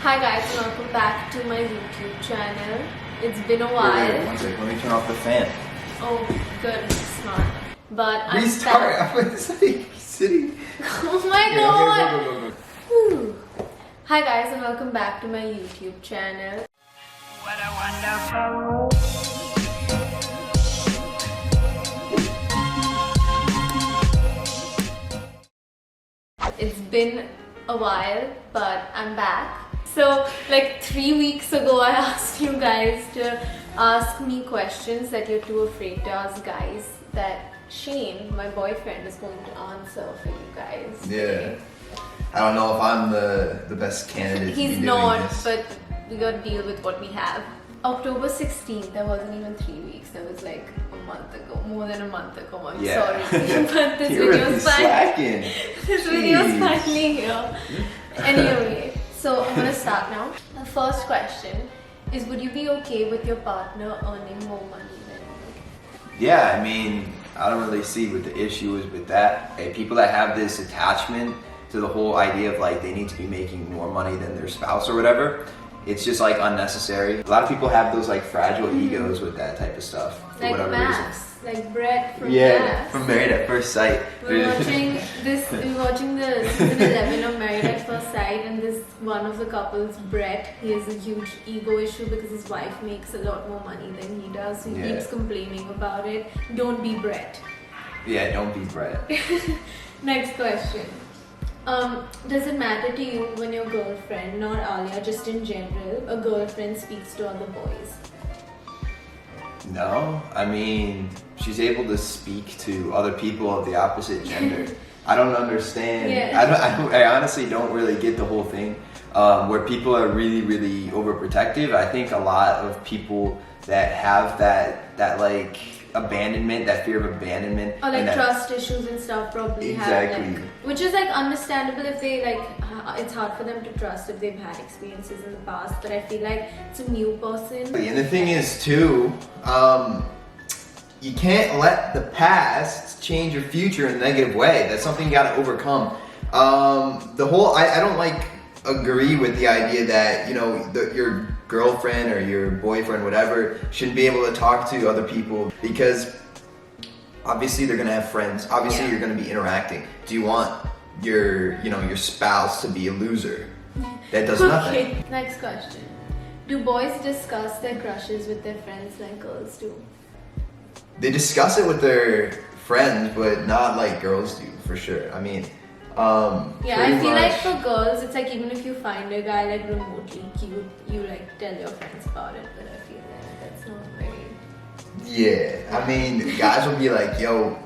Hi guys, welcome back to my YouTube channel. It's been a while. Wait, one second. Let me turn off the fan. Oh, good, it's not. But I'm Restart. back. I'm sitting. Oh my god! Go. Whew. Hi guys, and welcome back to my YouTube channel. What a wonderful It's been a while, but I'm back. So, like 3 weeks ago, I asked you guys to ask me questions that you're too afraid to ask guys that Shane, my boyfriend, is going to answer for you guys. Yeah. I don't know if I'm the best candidate. He's to be not, doing this. but we gotta deal with what we have. October 16th, that wasn't even 3 weeks, that was like a month ago, more than a month ago. I'm sorry, but this You're video's really fine. slacking. This video's Jeez. finally here. Anyway, so I'm gonna start now. The first question is, would you be okay with your partner earning more money than you? Yeah, I mean, I don't really see what the issue is with that. Okay, people that have this attachment to the whole idea of like they need to be making more money than their spouse or whatever, it's just like unnecessary. A lot of people have those like fragile egos with that type of stuff for Like whatever Max, like Brett from Yeah, Max. from Married at First Sight. We're watching the season 11 of Married at First Sight, and this one of the couples, Brett, he has a huge ego issue because his wife makes a lot more money than he does, so he Yeah. keeps complaining about it. Don't be Brett. Yeah, don't be Brett. Next question. Does it matter to you when your girlfriend, not Aaliyah, just in general, a girlfriend speaks to other boys? No, I mean, she's able to speak to other people of the opposite gender. I don't understand. Yeah. I honestly don't really get the whole thing where people are really overprotective. I think a lot of people that have that like abandonment, that fear of abandonment, Or like and that- trust issues and stuff probably Exactly. have, like, which is like understandable if they like, it's hard for them to trust if they've had experiences in the past, but I feel like it's a new person. And the thing is too, you can't let the past change your future in a negative way. That's something you gotta overcome. I don't like agree with the idea that, you know, your girlfriend or your boyfriend, whatever, shouldn't be able to talk to other people, because obviously they're gonna have friends. Obviously Yeah. you're gonna be interacting. Do you want your spouse to be a loser that does nothing? Okay, next question. Do boys discuss their crushes with their friends like girls do? They discuss it with their friends, but not like girls do, for sure. I mean, Yeah, pretty I feel much- like for girls, it's like even if you find a guy like remotely cute, you like tell your friends about it, but I feel like that's not very... Yeah, I mean, guys will be like, yo,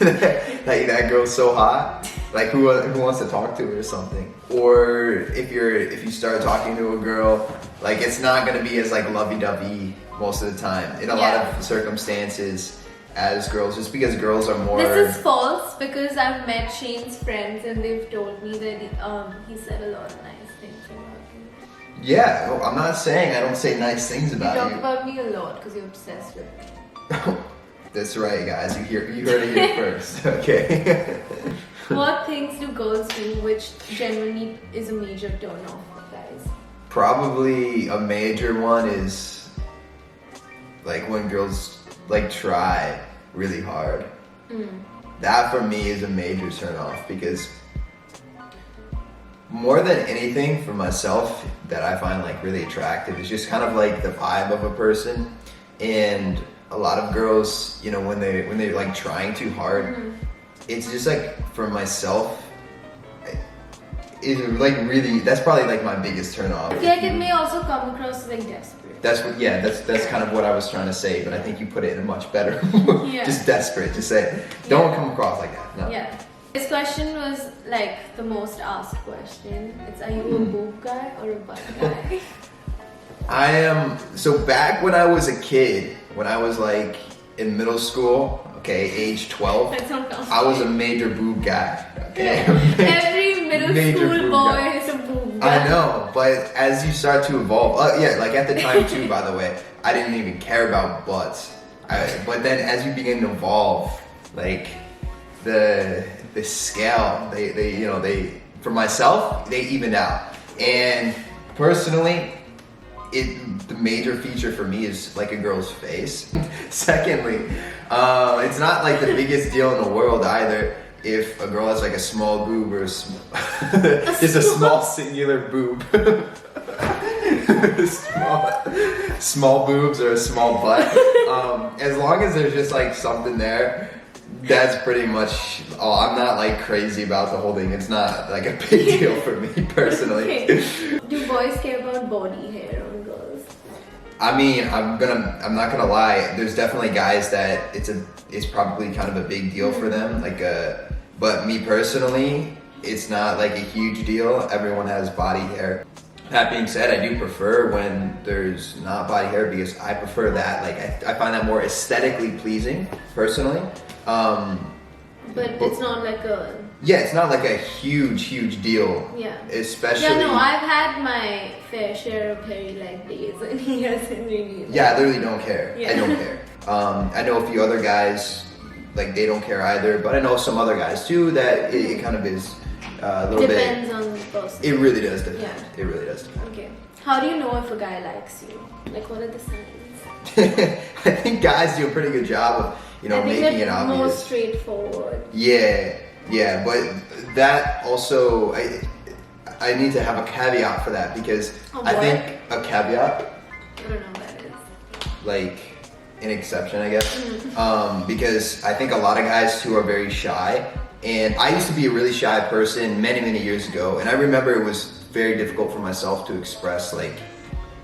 like that girl's so hot. Like who wants to talk to her or something? Or if you start talking to a girl, like it's not gonna be as like lovey-dovey most of the time. In a lot of circumstances, as girls, just because girls are more. This is false because I've met Shane's friends and they've told me that he said a lot of nice things about me. Yeah, well, I'm not saying I don't say nice things You about talk you. about me a lot because you're obsessed with me. That's right, guys. You heard it here first. Okay. What things do girls do which genuinely is a major turn off for guys? Probably a major one is like when girls like try really hard. That for me is a major turn off, because more than anything for myself that I find like really attractive is just kind of like the vibe of a person. And a lot of girls, you know, when they're like trying too hard, it's just like for myself, it's like really, that's probably like my biggest turn off. I feel like it may also come across as like desperate. That's what, yeah, that's kind of what I was trying to say, but I think you put it in a much better, Yeah. just desperate, just say it. Don't come across like that, no. Yeah. This question was like the most asked question. It's, are you a boob guy or a butt guy? I am, so back when I was a kid, when I was like in middle school, okay, age 12, That's not I was a major boob guy, okay? Every middle Major school boob boy guy. is a boob guy. I know, but as you start to evolve, yeah, like at the time too, by the way, I didn't even care about butts. But then as you begin to evolve, like the scale, they for myself, they evened out. And personally, the major feature for me is like a girl's face. Secondly, it's not like the biggest deal in the world either if a girl has like a small boob or just a small singular boob. small boobs or a small butt. As long as there's just like something there, that's pretty much all. I'm not like crazy about the whole thing. It's not like a big deal for me personally. Okay. Do boys care about body hair on girls? I mean, I'm not gonna lie. There's definitely guys that it's probably kind of a big deal for them. But me personally, it's not like a huge deal. Everyone has body hair. That being said, I do prefer when there's not body hair because I prefer that. Like I find that more aesthetically pleasing, personally. But it's not like a... Yeah, it's not like a huge deal. Yeah. Especially... Yeah, no, I've had my fair share of hairy leg days and he hasn't really... Yeah, I literally don't care. Yeah. I don't care. I know a few other guys, like they don't care either, but I know some other guys too that it kind of is a little Depends on the person. It really does depend. Yeah. It really does depend. Okay. How do you know if a guy likes you? Like, what are the signs? I think guys do a pretty good job of, making it obvious. More straightforward. Yeah, but that also, I need to have a caveat for that because I think a caveat, I don't know what that is. like an exception, I guess, because I think a lot of guys who are very shy, and I used to be a really shy person many years ago, and I remember it was very difficult for myself to express like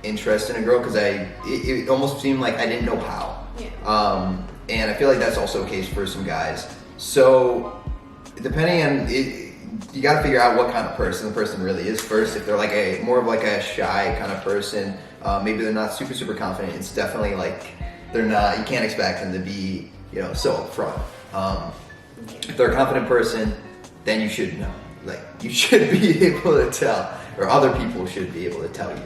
interest in a girl because it almost seemed like I didn't know how. Yeah. And I feel like that's also the case for some guys. So depending on it, you got to figure out what kind of person the person really is first. If they're like more of like a shy kind of person, maybe they're not super confident. It's definitely like they're not. You can't expect them to be so upfront. If they're a confident person, then you should know. Like you should be able to tell, or other people should be able to tell you.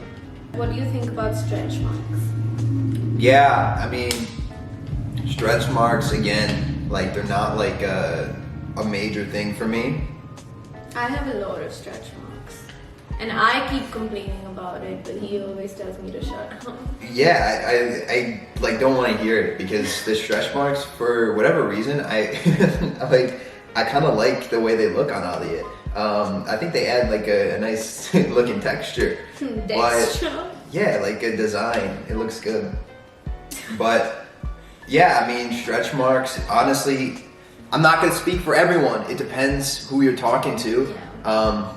What do you think about stretch marks? Yeah, I mean, stretch marks again, like they're not like a major thing for me. I have a lot of stretch marks, and I keep complaining about it, but he always tells me to shut up. Yeah, I like don't want to hear it because the stretch marks, for whatever reason, I kind of like the way they look on aaliyah. I think they add like a nice looking texture. Texture? Yeah, like a design. It looks good. But yeah, I mean, stretch marks, honestly, I'm not going to speak for everyone. It depends who you're talking to. Yeah.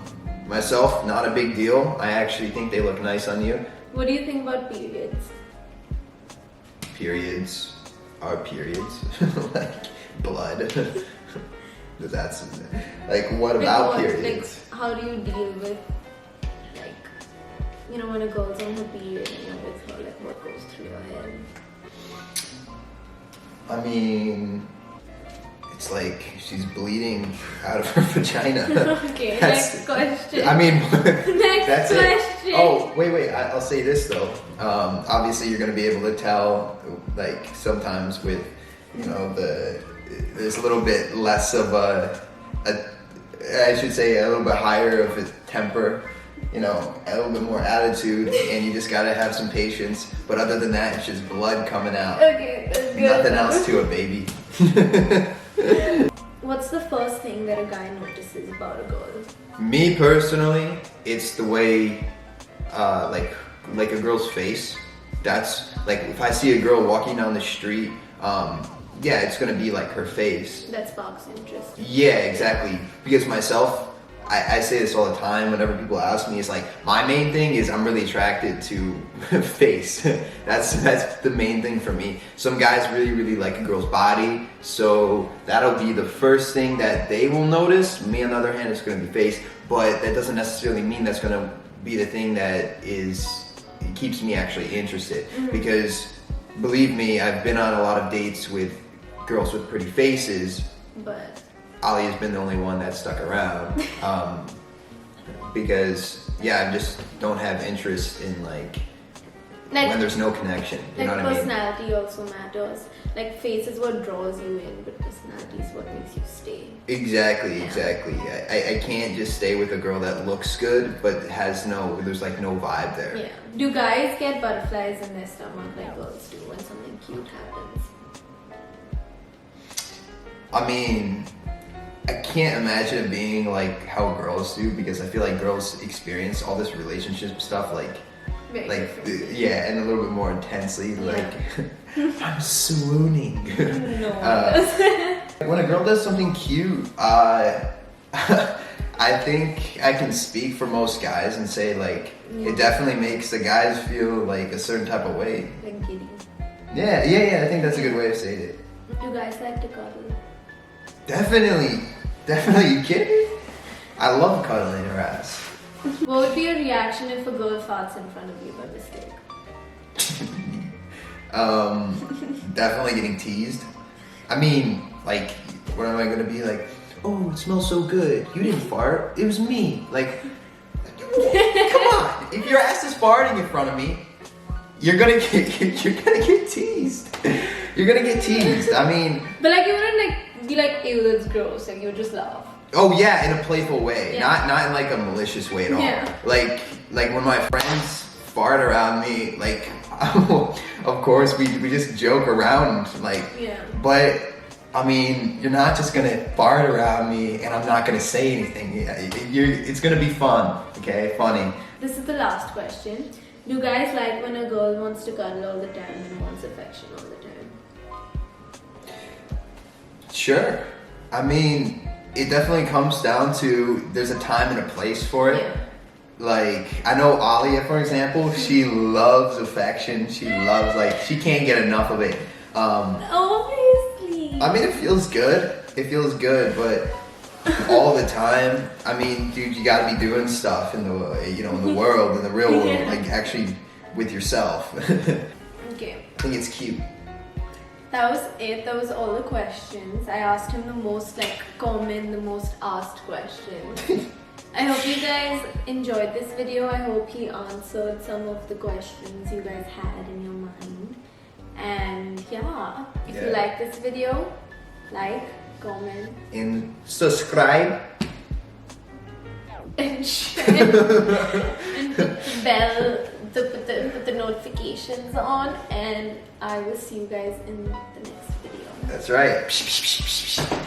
Myself, not a big deal. I actually think they look nice on you. What do you think about periods? Periods are periods. Like blood. That's like, what about periods? Like, how do you deal with, like, when a girl's on her period and you're with her, like, what goes through your head? I mean, it's like she's bleeding out of her vagina. Okay, next question. I mean, next that's question. It. Oh, wait. I'll say this though. Obviously, you're gonna be able to tell, like sometimes with, there's a little bit less of I should say a little bit higher of a temper, a little bit more attitude, and you just gotta have some patience. But other than that, it's just blood coming out. Okay, that's good. Nothing else to it, baby. What's the first thing that a guy notices about a girl? Me personally, it's the way, like a girl's face. That's like if I see a girl walking down the street, yeah, it's gonna be like her face. That sparks interest. Yeah, exactly. Because myself, I say this all the time whenever people ask me, it's like, my main thing is I'm really attracted to face. That's the main thing for me. Some guys really like a girl's body, so that'll be the first thing that they will notice. Me, on the other hand, it's gonna be face, but that doesn't necessarily mean that's gonna be the thing that keeps me actually interested. Mm-hmm. Because believe me, I've been on a lot of dates with girls with pretty faces, but aaliyah's been the only one that stuck around. Because yeah, I just don't have interest in like Like- when there's no connection. You Like know what I mean? personality also matters. Like face is what draws you in, but personality is what makes you stay. Exactly, Yeah. exactly. I can't just stay with a girl that looks good but there's like no vibe there. Yeah. Do guys get butterflies in their stomach like girls do when something cute happens? I mean, I can't imagine it being like how girls do because I feel like girls experience all this relationship stuff like Very different. yeah, and a little bit more intensely. Like I'm swooning. No one does. When a girl does something cute, I think I can speak for most guys and say like it definitely makes the guys feel like a certain type of way. Like giddy. Yeah. I think that's a good way of saying it. Do guys like to cuddle? Definitely. You kidding me? I love cuddling her ass. What would be your reaction if a girl farts in front of you by mistake? Definitely getting teased. I mean, like, what am I gonna be like? Oh, it smells so good. You didn't fart. It was me. Like, come on. If your ass is farting in front of me, you're gonna get teased. You're gonna get teased. I mean, But like you wouldn't like be like, ew, that's gross. Like you would just laugh. oh yeah, in a playful way, Yeah. not in like a malicious way at all. Yeah. Like when my friends fart around me, like of course we just joke around, like. Yeah. But I mean, you're not just gonna fart around me, and I'm not gonna say anything. It's gonna be fun, okay? Funny. This is the last question. Do guys like when a girl wants to cuddle all the time and wants affection all the time? Sure. I mean, it definitely comes down to there's a time and a place for it. Yeah. Like, I know Aaliyah, for example, she loves affection. She loves, like, she can't get enough of it. Obviously. I mean, it feels good. It feels good, but all the time, I mean, dude, you gotta be doing stuff in the, you know, in the world, in the real world, Yeah. like, actually with yourself. Okay. I think it's cute. That was it. That was all the questions. I asked him the most like common, the most asked questions. I hope you guys enjoyed this video. I hope he answered some of the questions you guys had in your mind. And yeah, if you Yeah. like this video, like, comment, And subscribe. and share, and put the bell, put the notifications on, and I will see you guys in the next video. That's right.